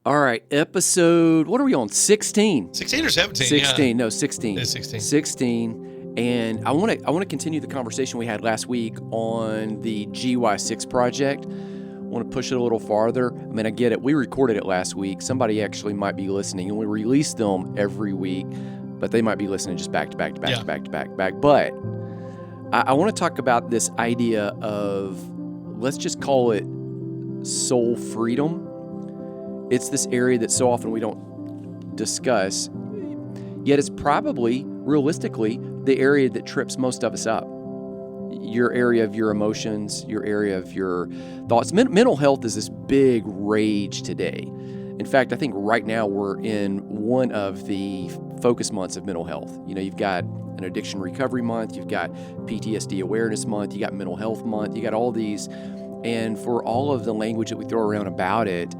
All right, episode, what are we on, 16? 16 or 17, 16, yeah. no, 16. It's 16. 16, and I want to continue the conversation we had last week on the GY6 project. I want to push it a little farther. I mean, I get it. We recorded it last week. Somebody actually might be listening, and we release them every week, but they might be listening just back to back to back to back to back to back. But I want to talk about this idea of, let's just call it soul freedom. It's this area that so often we don't discuss, yet it's probably, realistically, the area that trips most of us up. Your area of your emotions, your area of your thoughts. Mental health is this big rage today. In fact, I think right now we're in one of the focus months of mental health. You know, you've got an addiction recovery month, you've got PTSD awareness month, you got mental health month, you got all these. And for all of the language that we throw around about it,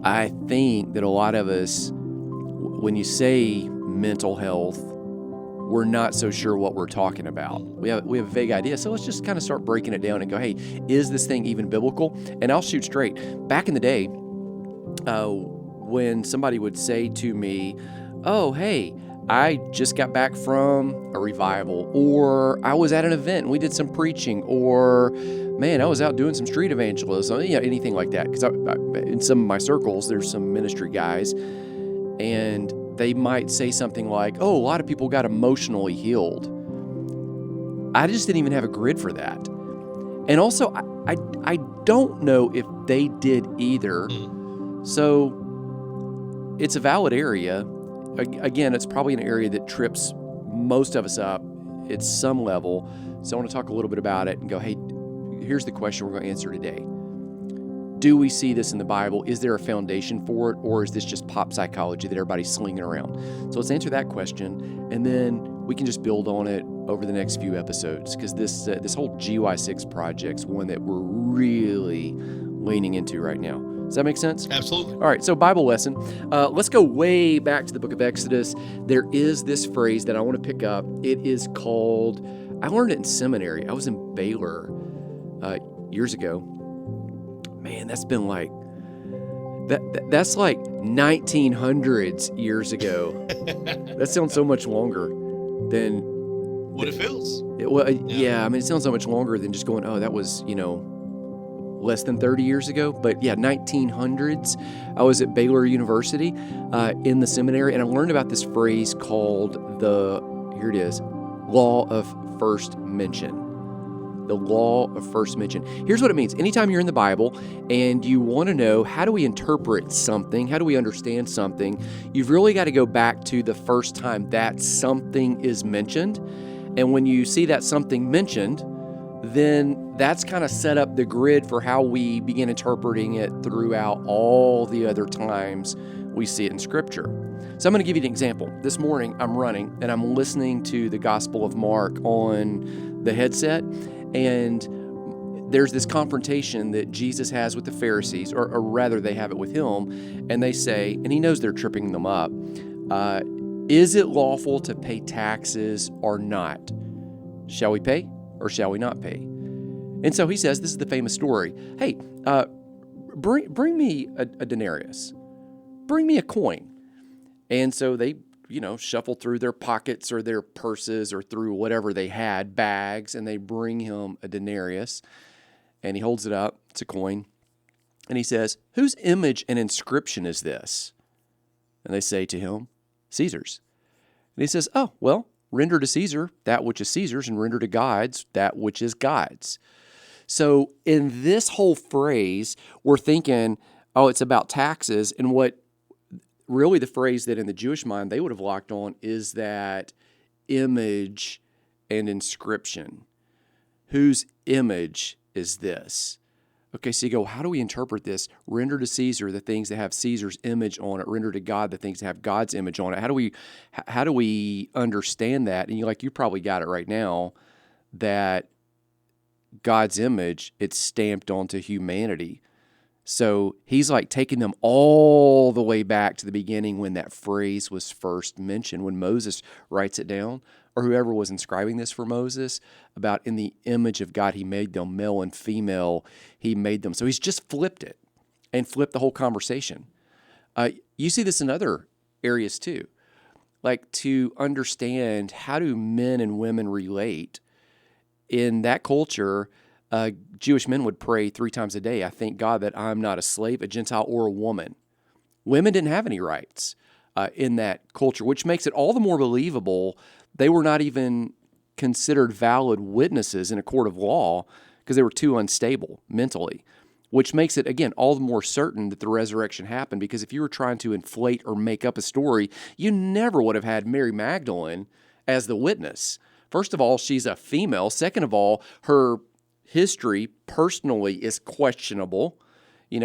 I think that a lot of us, when you say mental health, we're not so sure what we're talking about. We have a vague idea. So let's just kind of start breaking it down and go, hey, is this thing even biblical? And I'll shoot straight. Back in the day, when somebody would say to me, oh, hey, I just got back from a revival, or I was at an event and we did some preaching, or man, I was out doing some street evangelism, anything like that. Because in some of my circles, there's some ministry guys, and they might say something like, oh, a lot of people got emotionally healed. I just didn't even have a grid for that. And also, I don't know if they did either. So it's a valid area. Again, it's probably an area that trips most of us up at some level. So I want to talk a little bit about it and go, hey, here's the question we're going to answer today. Do we see this in the Bible? Is there a foundation for it? Or is this just pop psychology that everybody's slinging around? So let's answer that question, and then we can just build on it over the next few episodes, because this whole GY6 project's one that we're really leaning into right now. Does that make sense? Absolutely. All right, so Bible lesson. Let's go way back to the book of Exodus. There is this phrase that I want to pick up. It is called, I learned it in seminary. I was in Baylor years ago. Man, that's been like, that's like 1900s years ago. That sounds so much longer than what it feels. Yeah, I mean, it sounds so much longer than just going, oh, that was, less than 30 years ago. But yeah, 1900s. I was at Baylor University in the seminary, and I learned about this phrase called here it is, law of first mention. The law of first mention. Here's what it means. Anytime you're in the Bible and you want to know, how do we interpret something? How do we understand something? You've really got to go back to the first time that something is mentioned. And when you see that something mentioned, then that's kind of set up the grid for how we begin interpreting it throughout all the other times we see it in Scripture. So I'm going to give you an example. This morning I'm running and I'm listening to the Gospel of Mark on the headset, and there's this confrontation that Jesus has with the Pharisees, or rather they have it with him, and they say, and he knows they're tripping them up, is it lawful to pay taxes or not? Shall we pay or shall we not pay? And so he says, this is the famous story. Hey, bring me a denarius. Bring me a coin. And so they, shuffle through their pockets or their purses or through whatever they had, bags, and they bring him a denarius. And he holds it up. It's a coin. And he says, whose image and inscription is this? And they say to him, Caesar's. And he says, oh, well, render to Caesar that which is Caesar's, and render to God's that which is God's. So in this whole phrase, we're thinking, oh, it's about taxes. And what really the phrase that in the Jewish mind they would have locked on is that image and inscription. Whose image is this? Okay, so you go, how do we interpret this? Render to Caesar the things that have Caesar's image on it. Render to God the things that have God's image on it. How do we understand that? And you probably got it right now, that God's image, it's stamped onto humanity. So he's like taking them all the way back to the beginning when that phrase was first mentioned, when Moses writes it down, or whoever was inscribing this for Moses, about in the image of God he made them, male and female he made them. So he's just flipped it and flipped the whole conversation. You see this in other areas too. Like to understand how do men and women relate in that culture. Jewish men would pray 3 times a day. I thank God that I'm not a slave, a Gentile, or a woman. Women didn't have any rights in that culture, which makes it all the more believable. They were not even considered valid witnesses in a court of law because they were too unstable mentally, which makes it, again, all the more certain that the resurrection happened, because if you were trying to inflate or make up a story, you never would have had Mary Magdalene as the witness. First of all, she's a female. Second of all, her history personally is questionable.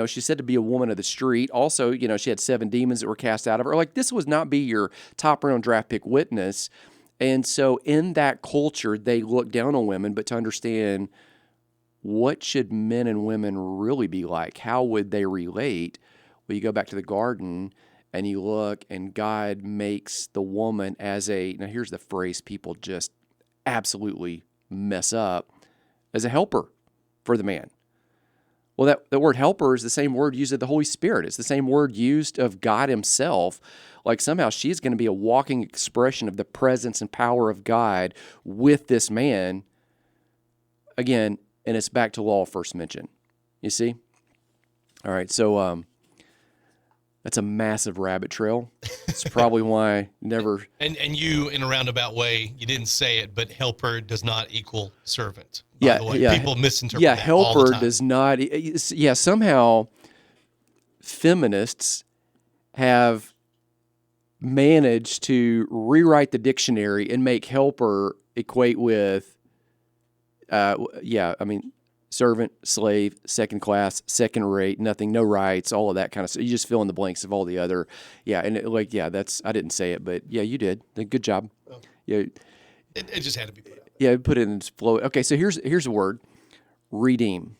She's said to be a woman of the street. Also, she had 7 demons that were cast out of her. Like, this would not be your top round draft pick witness. And so in that culture, they look down on women, but to understand what should men and women really be like, how would they relate? Well, you go back to the garden and you look, and God makes the woman as now here's the phrase people just absolutely mess up, as a helper for the man. Well, the word helper is the same word used of the Holy Spirit. It's the same word used of God himself. Like somehow she's going to be a walking expression of the presence and power of God with this man. Again, and it's back to law first mention. You see? All right, so that's a massive rabbit trail. It's probably why I never... And you, in a roundabout way, you didn't say it, but helper does not equal servant. Yeah, By the way. yeah. People misinterpret Yeah, that all the helper time. does not... Yeah, somehow feminists have managed to rewrite the dictionary and make helper equate with, servant, slave, second class, second rate, nothing, no rights, all of that kind of stuff. You just fill in the blanks of all the other, that's, I didn't say it, but yeah, you did. Good job. Oh. Yeah. It just had to be put out. Yeah, put it in its flow. Okay, so here's a word, redeem.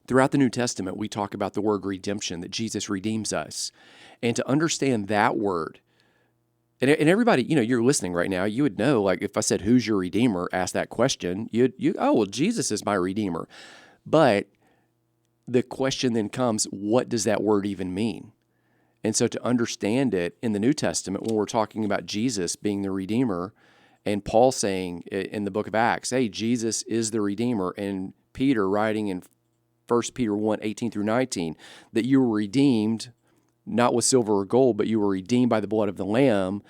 Throughout the New Testament, we talk about the word redemption, that Jesus redeems us. And to understand that word, and everybody, you're listening right now, you would know, like if I said, who's your redeemer, ask that question, Jesus is my redeemer. But the question then comes, what does that word even mean? And so to understand it in the New Testament, when we're talking about Jesus being the redeemer, and Paul saying in the book of Acts, hey, Jesus is the redeemer, and Peter writing in 1 Peter 1:18-19, that you were redeemed, not with silver or gold, but you were redeemed by the blood of the Lamb.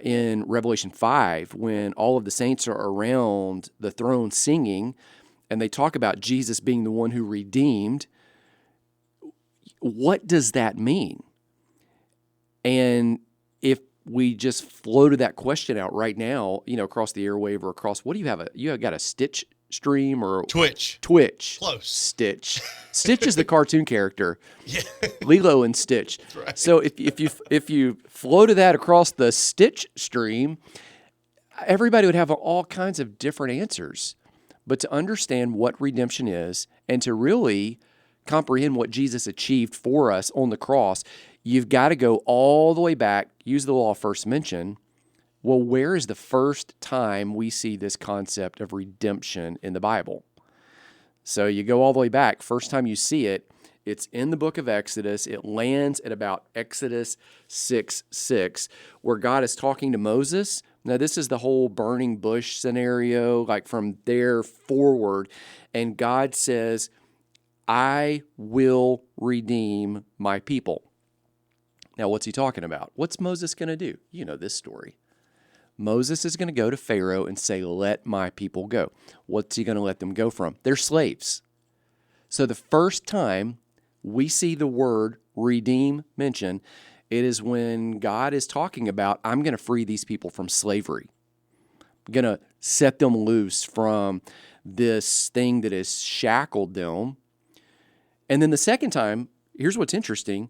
In Revelation 5, when all of the saints are around the throne singing, and they talk about Jesus being the one who redeemed, what does that mean? And if we just floated that question out right now, across the airwave or across, what do you have? You got a Stitch stream or Twitch. Close. Stitch. Stitch is the cartoon character. Yeah. Lilo and Stitch. That's right. So if you floated that across the Stitch stream, everybody would have all kinds of different answers. But to understand what redemption is and to really comprehend what Jesus achieved for us on the cross, you've got to go all the way back, use the law first mention. Well, where is the first time we see this concept of redemption in the Bible? So you go all the way back. First time you see it, it's in the book of Exodus. It lands at about Exodus 6:6, where God is talking to Moses. Now, this is the whole burning bush scenario, like from there forward. And God says, I will redeem my people. Now, what's he talking about? What's Moses going to do? You know this story. Moses is going to go to Pharaoh and say, let my people go. What's he going to let them go from? They're slaves. So the first time we see the word redeem mentioned, it is when God is talking about, I'm going to free these people from slavery. I'm going to set them loose from this thing that has shackled them. And then the second time, here's what's interesting.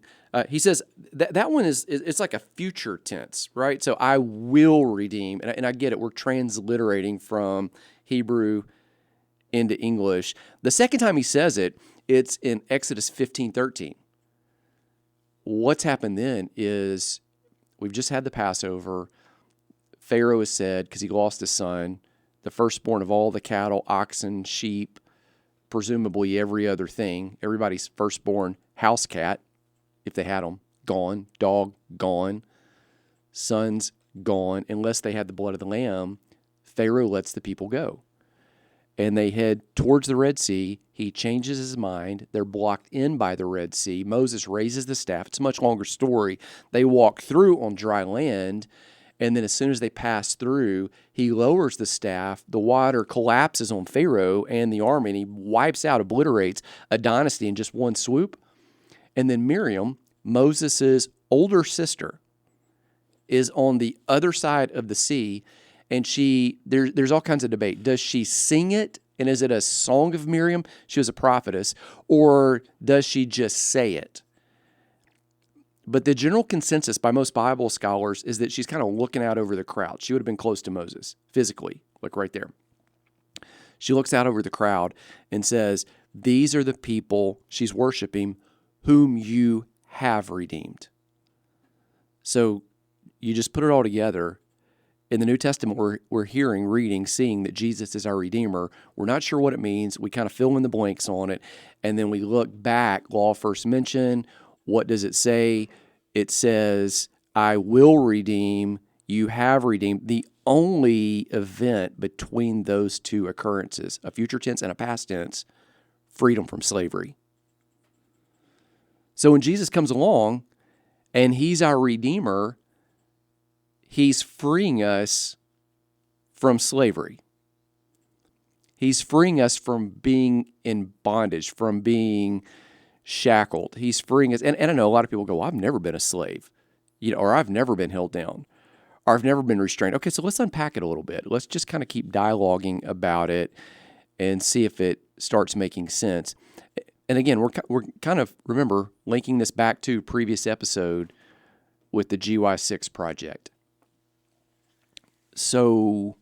He says that one it's like a future tense, right? So I will redeem, and I get it. We're transliterating from Hebrew into English. The second time he says it, it's in Exodus 15:13. What's happened then is we've just had the Passover. Pharaoh has said, because he lost his son, the firstborn of all the cattle, oxen, sheep, presumably every other thing, everybody's firstborn house cat if they had them. Gone. Dog, gone. Sons, gone. Unless they had the blood of the lamb, Pharaoh lets the people go. And they head towards the Red Sea. He changes his mind. They're blocked in by the Red Sea. Moses raises the staff. It's a much longer story. They walk through on dry land, and then as soon as they pass through, he lowers the staff. The water collapses on Pharaoh and the army, and he wipes out, obliterates a dynasty in just one swoop. And then Miriam, Moses' older sister, is on the other side of the sea, and there's all kinds of debate. Does she sing it, and is it a song of Miriam? She was a prophetess. Or does she just say it? But the general consensus by most Bible scholars is that she's kind of looking out over the crowd. She would have been close to Moses, physically, like right there. She looks out over the crowd and says, these are the people she's worshiping whom you have redeemed. So you just put it all together. In the New Testament, we're hearing, reading, seeing that Jesus is our Redeemer. We're not sure what it means. We kind of fill in the blanks on it. And then we look back, law first mentioned. What does it say? It says, I will redeem, you have redeemed. The only event between those two occurrences, a future tense and a past tense, freedom from slavery. So when Jesus comes along and he's our Redeemer, he's freeing us from slavery. He's freeing us from being in bondage, from being shackled. He's freeing us. And I know a lot of people go, well, I've never been a slave, or I've never been held down, or I've never been restrained. Okay, so let's unpack it a little bit. Let's just kind of keep dialoguing about it and see if it starts making sense. And again, we're kind of, remember, linking this back to previous episode with the GY6 project. So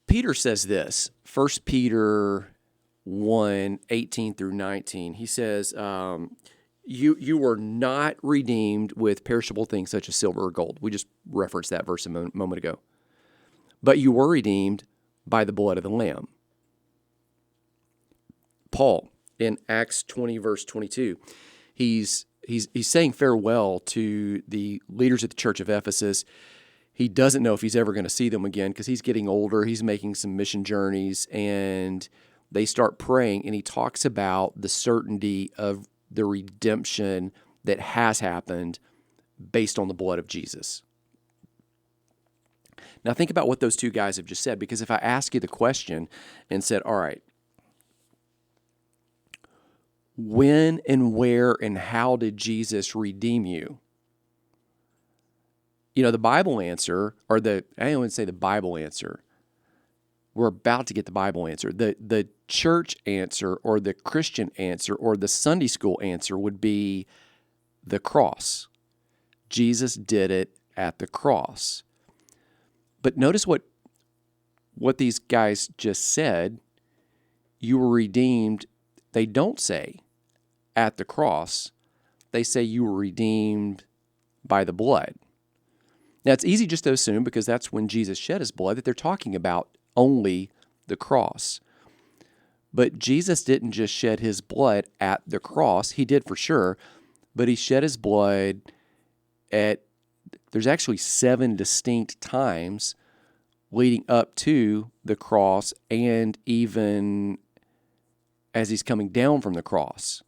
Peter says this, 1 Peter 1:18 through 19. He says, you were not redeemed with perishable things such as silver or gold. We just referenced that verse a moment ago. But you were redeemed by the blood of the Lamb. Paul, in Acts 20, verse 22, he's saying farewell to the leaders at the church of Ephesus. He doesn't know if he's ever going to see them again because he's getting older. He's making some mission journeys, and they start praying, and he talks about the certainty of the redemption that has happened based on the blood of Jesus. Now think about what those two guys have just said, because if I ask you the question and said, all right, when and where and how did Jesus redeem you? The Bible answer, I don't even say the Bible answer. We're about to get the Bible answer. The church answer or the Christian answer or the Sunday school answer would be the cross. Jesus did it at the cross. But notice what these guys just said. You were redeemed. They don't say at the cross. They say you were redeemed by the blood. Now, it's easy just to assume, because that's when Jesus shed his blood, that they're talking about only the cross. But Jesus didn't just shed his blood at the cross. He did for sure, but he shed his blood there's actually 7 distinct times leading up to the cross and even as he's coming down from the cross.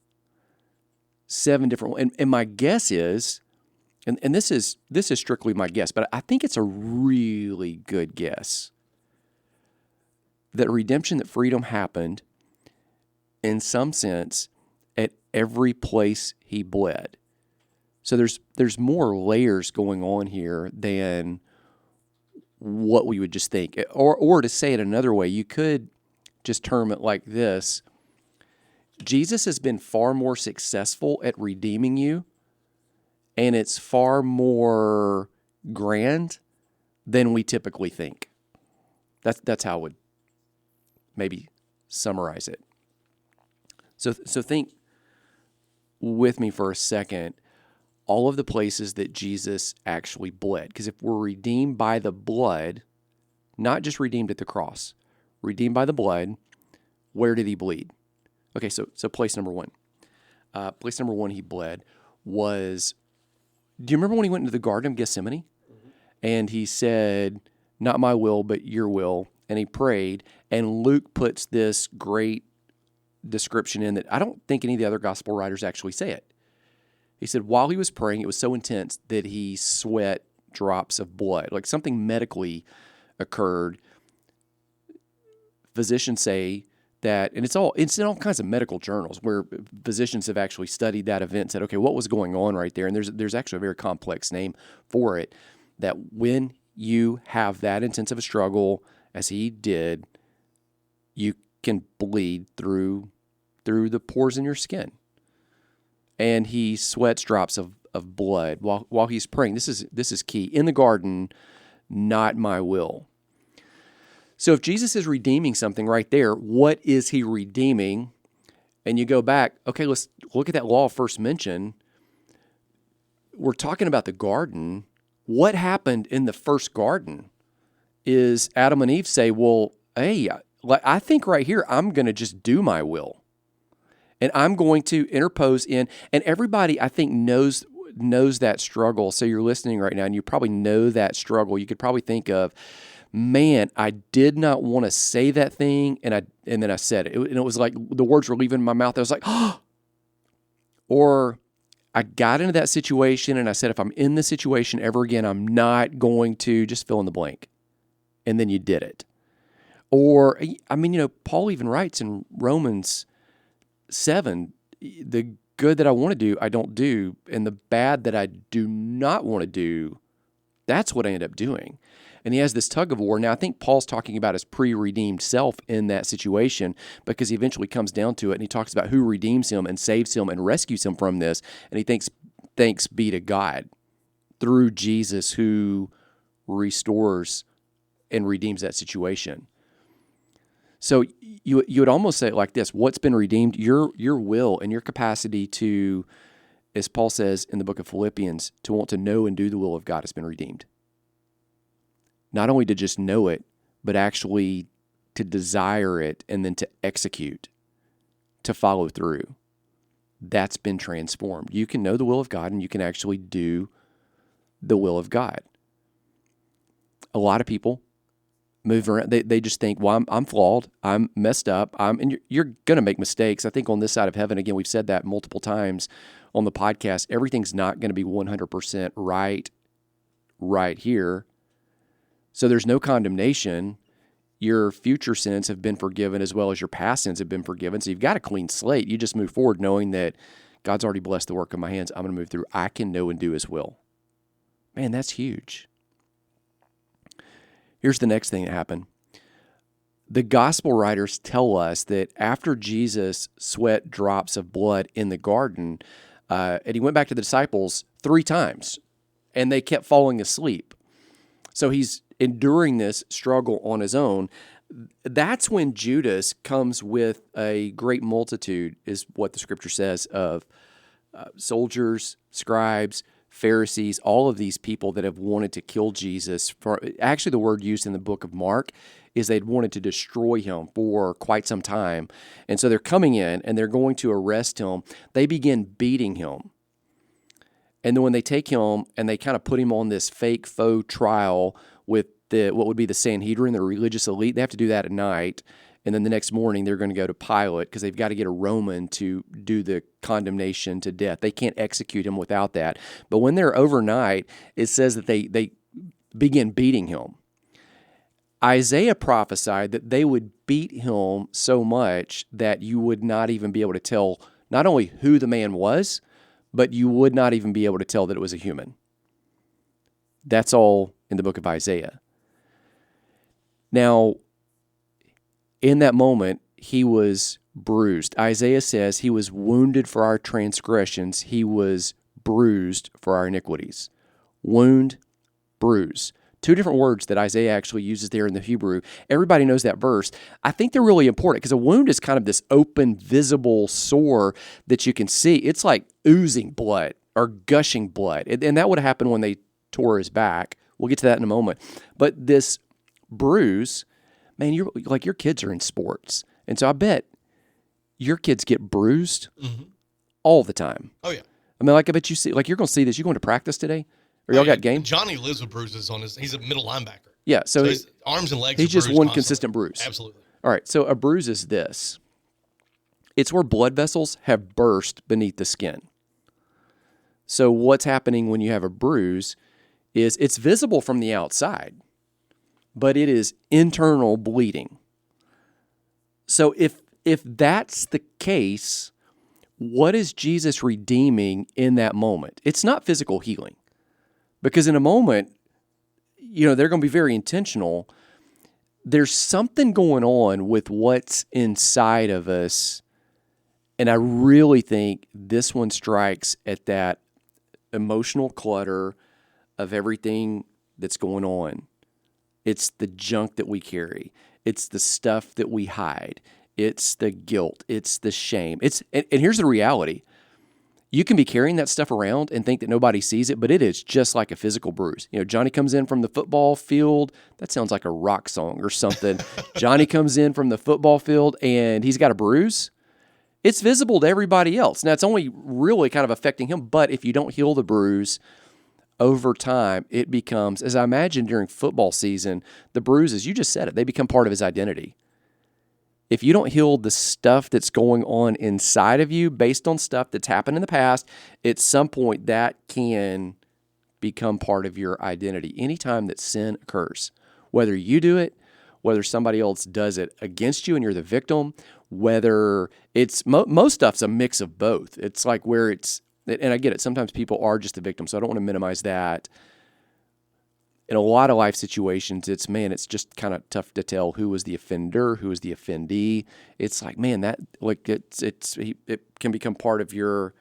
7 different, and my guess is, and this is strictly my guess, but I think it's a really good guess, that redemption, that freedom happened in some sense at every place he bled. So there's more layers going on here than what we would just think. Or to say it another way, you could just term it like this. Jesus has been far more successful at redeeming you, and it's far more grand than we typically think. That's how I would maybe summarize it. So think with me for a second, all of the places that Jesus actually bled. Because if we're redeemed by the blood, not just redeemed at the cross, redeemed by the blood, where did he bleed? Okay, so place number 1. place number one he bled was, do you remember when he went into the Garden of Gethsemane? And he said, not my will, but your will. And he prayed. And Luke puts this great description in that I don't think any of the other gospel writers actually say it. He said, while he was praying, it was so intense that he sweat drops of blood. Like something medically occurred. Physicians say that, and it's in all kinds of medical journals where physicians have actually studied that event and said, okay, what was going on right there? And there's actually a very complex name for it, that when you have that intense of a struggle as he did, you can bleed through the pores in your skin. And he sweats drops of blood while he's praying. This is key. In the garden, not my will. So if Jesus is redeeming something right there, what is he redeeming? And you go back, okay, let's look at that law first mentioned. We're talking about the garden. What happened in the first garden is Adam and Eve say, well, hey, I think right here, I'm going to just do my will. And I'm going to interpose in, and everybody I think knows that struggle. So you're listening right now and you probably know that struggle. You could probably think of, man, I did not want to say that thing, and then I said it. And it was like the words were leaving my mouth. I was like, oh. Or I got into that situation and I said, if I'm in this situation ever again, I'm not going to just fill in the blank. And then you did it. Or, I mean, Paul even writes in Romans 7, the good that I want to do, I don't do. And the bad that I do not want to do, that's what I end up doing. And he has this tug of war. Now, I think Paul's talking about his pre-redeemed self in that situation because he eventually comes down to it and he talks about who redeems him and saves him and rescues him from this. And he thinks, thanks be to God through Jesus who restores and redeems that situation. So you would almost say it like this: what's been redeemed? Your will and your capacity to, as Paul says in the book of Philippians, to want to know and do the will of God has been redeemed. Not only to just know it, but actually to desire it and then to execute, to follow through. That's been transformed. You can know the will of God and you can actually do the will of God. A lot of people move around. They just think, well, I'm flawed. I'm messed up. And you're going to make mistakes. I think on this side of heaven, again, we've said that multiple times on the podcast, everything's not going to be 100% right here. So there's no condemnation. Your future sins have been forgiven as well as your past sins have been forgiven. So you've got a clean slate. You just move forward knowing that God's already blessed the work of my hands. I'm going to move through. I can know and do his will. Man, that's huge. Here's the next thing that happened. The gospel writers tell us that after Jesus sweat drops of blood in the garden, and he went back to the disciples 3 times, and they kept falling asleep. So he's enduring this struggle on his own. That's when Judas comes with a great multitude, is what the scripture says, of soldiers, scribes, Pharisees, all of these people that have wanted to kill Jesus. Actually, the word used in the book of Mark is they'd wanted to destroy him for quite some time. And so they're coming in and they're going to arrest him. They begin beating him. And then when they take him and they kind of put him on this fake faux trial with what would be the Sanhedrin, the religious elite, they have to do that at night. And then the next morning, they're going to go to Pilate because they've got to get a Roman to do the condemnation to death. They can't execute him without that. But when they're overnight, it says that they begin beating him. Isaiah prophesied that they would beat him so much that you would not even be able to tell not only who the man was, but you would not even be able to tell that it was a human. That's all in the book of Isaiah. Now, in that moment, he was bruised. Isaiah says he was wounded for our transgressions. He was bruised for our iniquities. Wound, bruise. 2 different words that Isaiah actually uses there in the Hebrew. Everybody knows that verse. I think they're really important because a wound is kind of this open, visible sore that you can see. It's like oozing blood or gushing blood. And that would have happened when they tore his back. We'll get to that in a moment. But this bruise, man, your kids are in sports. And so I bet your kids get bruised all the time. Oh, yeah. I mean, like, I bet you see, like, you're going to see this. You going to practice today? Or y'all got game? Johnny lives with bruises on he's a middle linebacker. Yeah, so his arms and legs he's are just bruised one constantly. consistent bruise. Absolutely. All right, so a bruise is this. It's where blood vessels have burst beneath the skin. So what's happening when you have a bruise is it's visible from the outside, but it is internal bleeding. So if that's the case, what is Jesus redeeming in that moment? It's not physical healing. Because in a moment, they're going to be very intentional. There's something going on with what's inside of us. And I really think this one strikes at that emotional clutter of everything that's going on. It's the junk that we carry. It's the stuff that we hide. It's the guilt. It's the shame. And here's the reality. You can be carrying that stuff around and think that nobody sees it, but it is just like a physical bruise. Johnny comes in from the football field. That sounds like a rock song or something. Johnny comes in from the football field and he's got a bruise. It's visible to everybody else. Now, it's only really kind of affecting him, but if you don't heal the bruise, over time, it becomes, as I imagine during football season, the bruises, you just said it, they become part of his identity. If you don't heal the stuff that's going on inside of you based on stuff that's happened in the past, at some point that can become part of your identity. Anytime that sin occurs, whether you do it, whether somebody else does it against you and you're the victim, whether it's, most stuff's a mix of both. It's like where it's, and I get it, sometimes people are just the victim, so I don't want to minimize that. In a lot of life situations, it's just kind of tough to tell who was the offender, who was the offendee. It's like, man, that like it can become part of your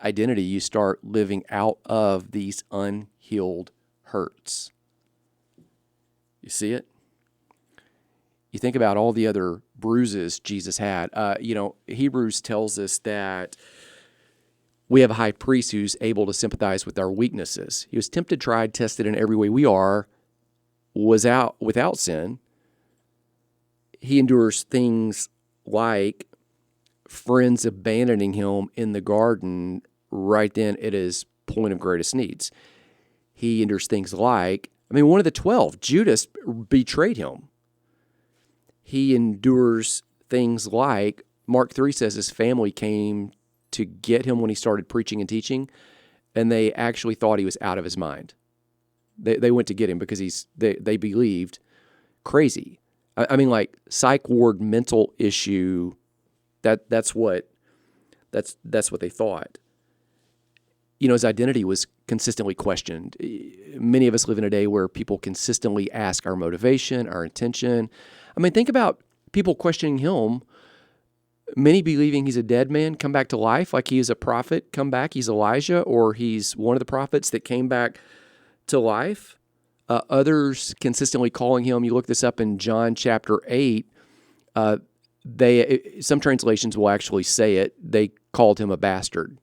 identity. You start living out of these unhealed hurts. You see it? You think about all the other bruises Jesus had. Hebrews tells us that we have a high priest who's able to sympathize with our weaknesses. He was tempted, tried, tested in every way we are, was out without sin. He endures things like friends abandoning him in the garden right then at his point of greatest needs. He endures things like, one of the 12, Judas betrayed him. He endures things like, Mark 3 says his family came to get him when he started preaching and teaching, and they actually thought he was out of his mind. They went to get him because they believed crazy. Like psych ward mental issue. That's what they thought. His identity was consistently questioned. Many of us live in a day where people consistently ask our motivation, our intention. Think about people questioning him. Many believing he's a dead man, come back to life, like he is a prophet, come back, he's Elijah, or he's one of the prophets that came back to life. Others consistently calling him, you look this up in John chapter 8, some translations will actually say it, they called him a bastard.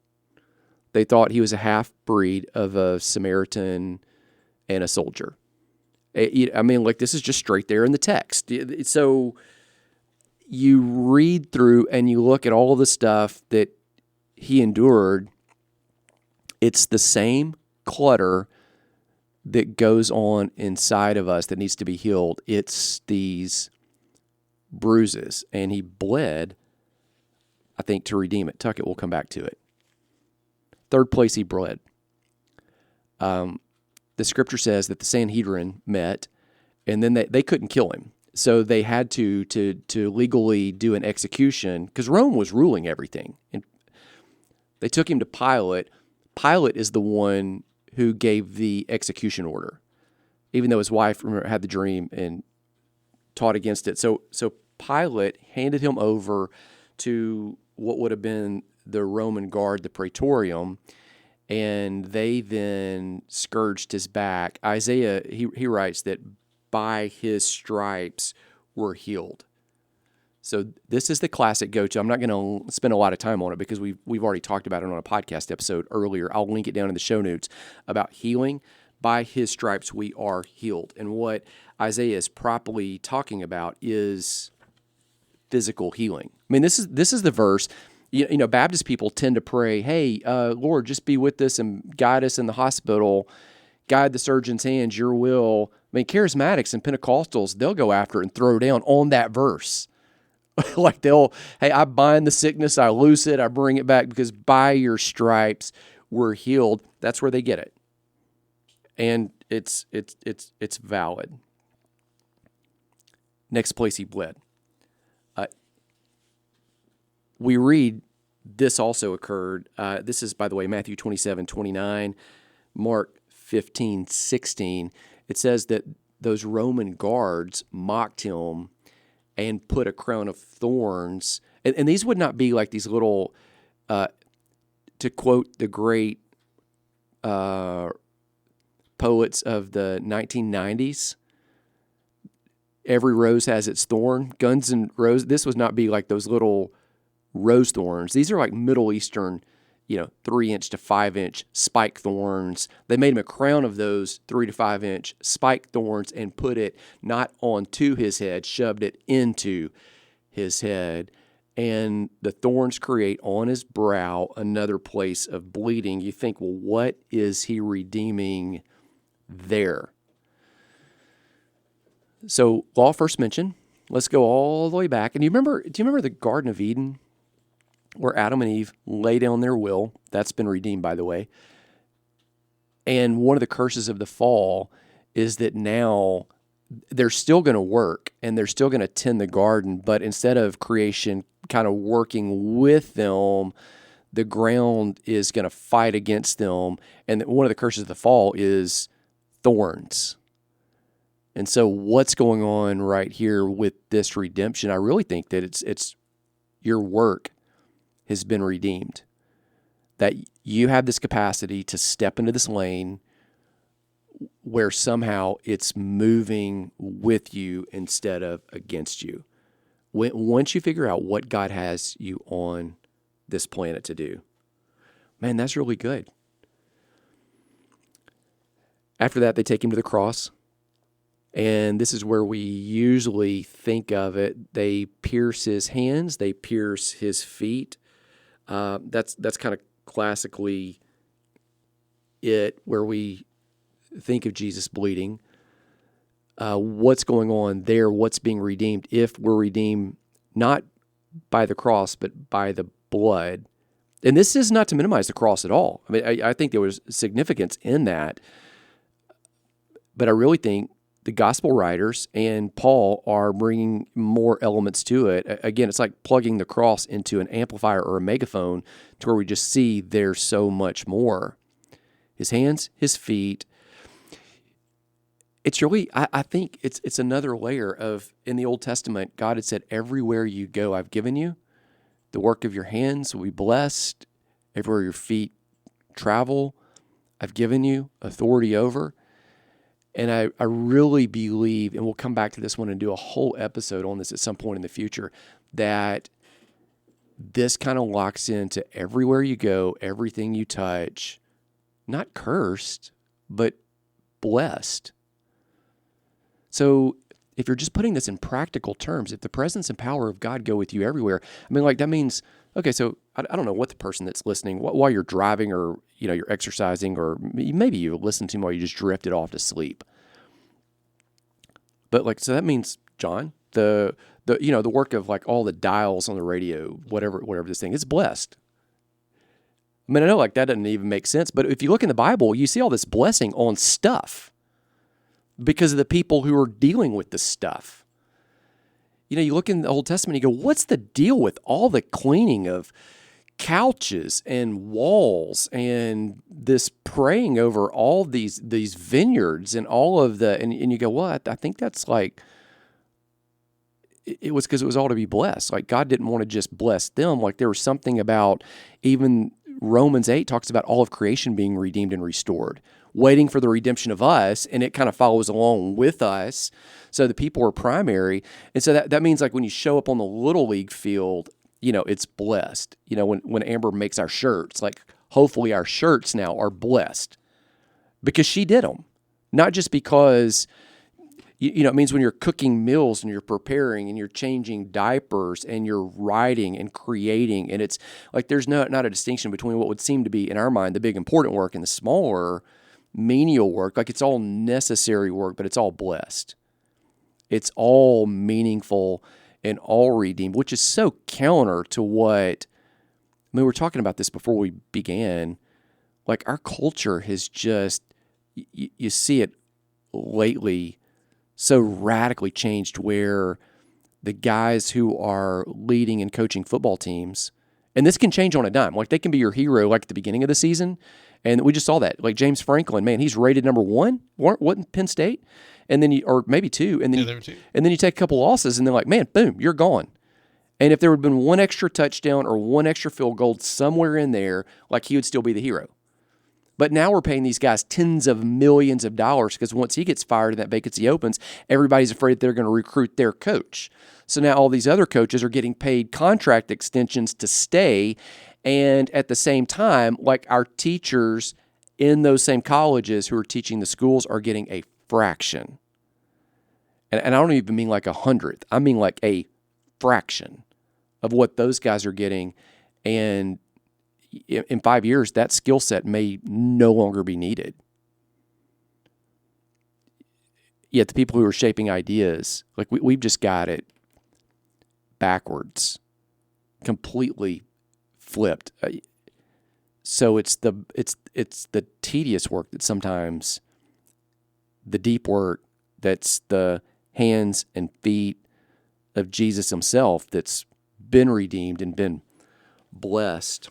They thought he was a half-breed of a Samaritan and a soldier. This is just straight there in the text. So you read through and you look at all of the stuff that he endured, it's the same clutter that goes on inside of us that needs to be healed. It's these bruises, and he bled, I think, to redeem it. Tuckett, we'll come back to it. Third place, he bled. The scripture says that the Sanhedrin met, and then they couldn't kill him. So they had to legally do an execution because Rome was ruling everything. And they took him to Pilate. Pilate is the one who gave the execution order, even though his wife had the dream and taught against it. So Pilate handed him over to what would have been the Roman guard, the Praetorium, and they then scourged his back. Isaiah, he writes that by his stripes we're healed. So this is the classic go-to. I'm not going to spend a lot of time on it because we've already talked about it on a podcast episode earlier. I'll link it down in the show notes about healing. By his stripes we are healed. And what Isaiah is properly talking about is physical healing. This is the verse Baptist people tend to pray, hey, Lord, just be with us and guide us in the hospital, guide the surgeon's hands, your will. I mean, charismatics and Pentecostals, they'll go after it and throw down on that verse. Like hey, I bind the sickness, I loose it, I bring it back because by your stripes we're healed. That's where they get it. And it's valid. Next place he bled. We read this also occurred. This is, by the way, Matthew 27:29, Mark 15:16. It says that those Roman guards mocked him and put a crown of thorns. And these would not be like these little, to quote the great poets of the 1990s, every rose has its thorn. Guns and Roses. This would not be like those little rose thorns. These are like Middle Eastern, 3-inch to 5-inch spike thorns. They made him a crown of those 3 to 5-inch spike thorns and put it not onto his head, shoved it into his head. And the thorns create on his brow another place of bleeding. You think, well, what is he redeeming there? So, law first mentioned. Let's go all the way back. And do you remember the Garden of Eden, where Adam and Eve lay down their will? That's been redeemed, by the way. And one of the curses of the fall is that now they're still going to work and they're still going to tend the garden, but instead of creation kind of working with them, the ground is going to fight against them. And one of the curses of the fall is thorns. And so what's going on right here with this redemption? I really think that it's your work has been redeemed, that you have this capacity to step into this lane where somehow it's moving with you instead of against you. Once you figure out what God has you on this planet to do, man, that's really good. After that, they take him to the cross. And this is where we usually think of it. They pierce his hands, they pierce his feet. That's kind of classically it, where we think of Jesus bleeding. What's going on there? What's being redeemed? If we're redeemed not by the cross, but by the blood. And this is not to minimize the cross at all. I mean, I think there was significance in that. But I really think the gospel writers and Paul are bringing more elements to it. Again, it's like plugging the cross into an amplifier or a megaphone to where we just see there's so much more. His hands, his feet. It's really, I think it's another layer of, in the Old Testament, God had said, everywhere you go, I've given you. The work of your hands will be blessed. Everywhere your feet travel, I've given you authority over. And I really believe, and we'll come back to this one and do a whole episode on this at some point in the future, that this kind of locks into everywhere you go, everything you touch, not cursed, but blessed. So if you're just putting this in practical terms, if the presence and power of God go with you everywhere, I mean, like that means, okay, so I don't know what the person that's listening, while you're driving or, you're exercising, or maybe you listen to them while you just drifted off to sleep. But so that means, John, the work of like all the dials on the radio, whatever this thing, it's blessed. I mean, I know like that doesn't even make sense, but if you look in the Bible, you see all this blessing on stuff because of the people who are dealing with this stuff. You look in the Old Testament, you go, what's the deal with all the cleaning of couches and walls and this praying over all these vineyards and all of and you go, well, I think that's like, it was because it was all to be blessed. Like God didn't want to just bless them. Like there was something about, even Romans 8 talks about all of creation being redeemed and restored, waiting for the redemption of us, and it kind of follows along with us. So the people are primary. And so that means like when you show up on the Little League field, it's blessed. When Amber makes our shirts, like hopefully our shirts now are blessed because she did them. Not just because, It means when you're cooking meals and you're preparing and you're changing diapers and you're writing and creating, and it's like there's not a distinction between what would seem to be, in our mind, the big important work and the smaller menial work. Like it's all necessary work, but it's all blessed. It's all meaningful and all redeemed, which is so counter to what, we were talking about this before we began. Like our culture has just, you see it lately, so radically changed, where the guys who are leading and coaching football teams, and this can change on a dime. Like they can be your hero like at the beginning of the season. And we just saw that. Like James Franklin, man, he's rated number 1, wasn't Penn State? And then or maybe 2. And then, there were 2. And then you take a couple losses and they're like, man, boom, you're gone. And if there had been one extra touchdown or one extra field goal somewhere in there, like he would still be the hero. But now we're paying these guys tens of millions of dollars because once he gets fired and that vacancy opens, everybody's afraid they're going to recruit their coach. So now all these other coaches are getting paid contract extensions to stay. And at the same time, like our teachers in those same colleges who are teaching the schools are getting a fraction. And I don't even mean like 100th. I mean like a fraction of what those guys are getting. And in 5 years, that skill set may no longer be needed. Yet the people who are shaping ideas, like we've just got it backwards, completely flipped. So it's the tedious work that sometimes, the deep work that's the hands and feet of Jesus himself that's been redeemed and been blessed.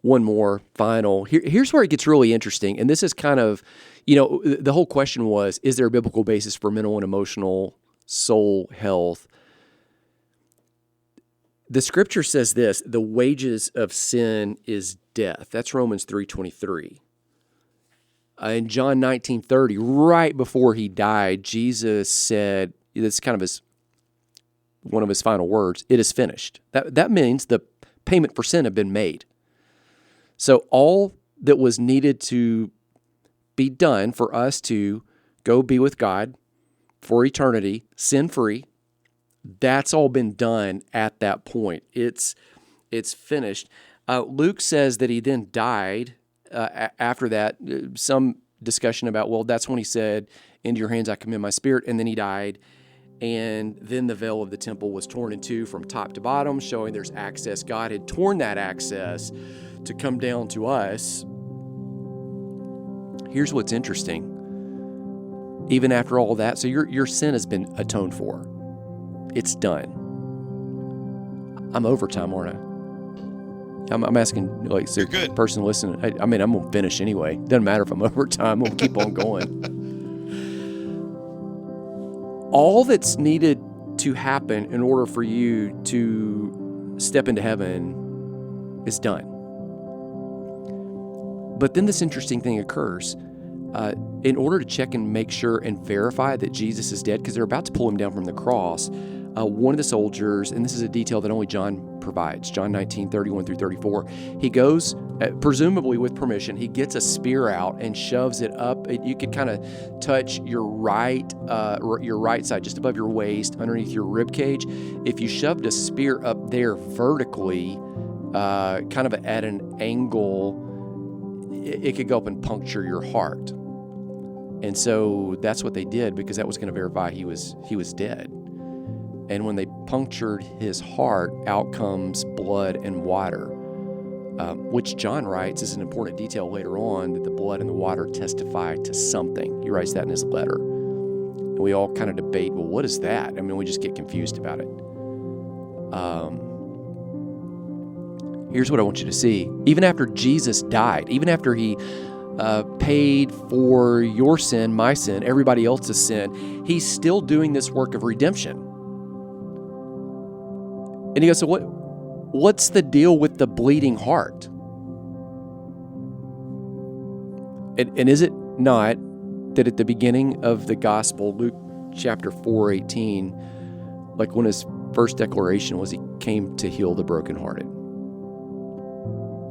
One more final. Here's where it gets really interesting. And this is kind of, the whole question was, is there a biblical basis for mental and emotional soul health? The scripture says this: the wages of sin is death. That's Romans 3:23. In John 19:30, right before he died, Jesus said, that's kind of one of his final words, it is finished. That means the payment for sin had been made. So all that was needed to be done for us to go be with God for eternity, sin-free, that's all been done at that point. It's finished. Luke says that he then died after that. Some discussion about, well, that's when he said, into your hands I commend my spirit, and then he died. And then the veil of the temple was torn in two from top to bottom, showing there's access. God had torn that access to come down to us. Here's what's interesting. Even after all that, so your sin has been atoned for. It's done. I'm over time, aren't I? I'm asking, like, so the person listening. I mean, I'm going to finish anyway. Doesn't matter if I'm over time. I'm going to keep on going. All that's needed to happen in order for you to step into heaven is done. But then this interesting thing occurs. In order to check and make sure and verify that Jesus is dead, because they're about to pull him down from the cross, one of the soldiers, and this is a detail that only John provides, John 19:31-34, he goes, presumably with permission, he gets a spear out and shoves it up. You could kind of touch your right side, just above your waist, underneath your rib cage. If you shoved a spear up there vertically, kind of at an angle, it could go up and puncture your heart. And so that's what they did, because that was going to verify he was dead. And when they punctured his heart, out comes blood and water, which John writes is an important detail later on, that the blood and the water testify to something. He writes that in his letter. And we all kind of debate, well, what is that? I mean, we just get confused about it. Here's what I want you to see. Even after Jesus died, even after he paid for your sin, my sin, everybody else's sin, he's still doing this work of redemption. And he goes, so what's the deal with the bleeding heart? And is it not that at the beginning of the gospel, Luke chapter 4:18, like when his first declaration was he came to heal the brokenhearted.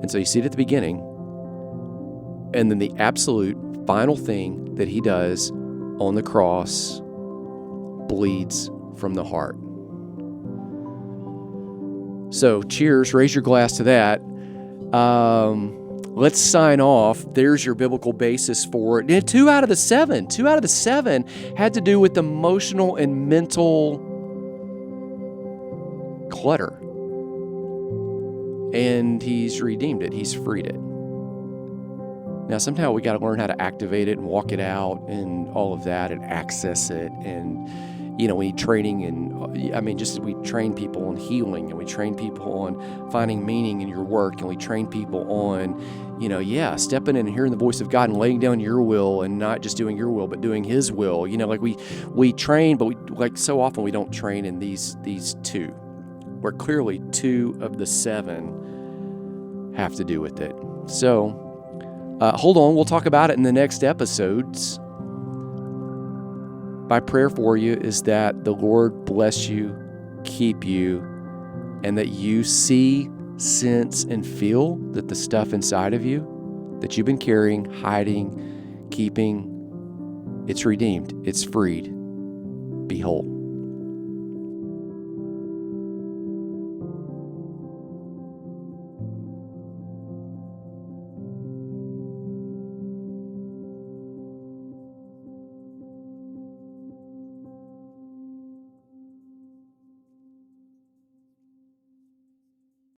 And so you see it at the beginning, and then the absolute final thing that he does on the cross bleeds from the heart. So cheers, raise your glass to that. Let's sign off. There's your biblical basis for it. And 2 out of the 7 had to do with emotional and mental clutter. And he's redeemed it. He's freed it. Now, somehow we got to learn how to activate it and walk it out and all of that and access it. And, we need training. And just we train people on healing, and we train people on finding meaning in your work. And we train people on, stepping in and hearing the voice of God and laying down your will and not just doing your will, but doing His will. We train, but so often we don't train in these 2, where clearly 2 of the 7 have to do with it. So, hold on, we'll talk about it in the next episodes. My prayer for you is that the Lord bless you, keep you, and that you see, sense, and feel that the stuff inside of you that you've been carrying, hiding, keeping, it's redeemed, it's freed. Be whole.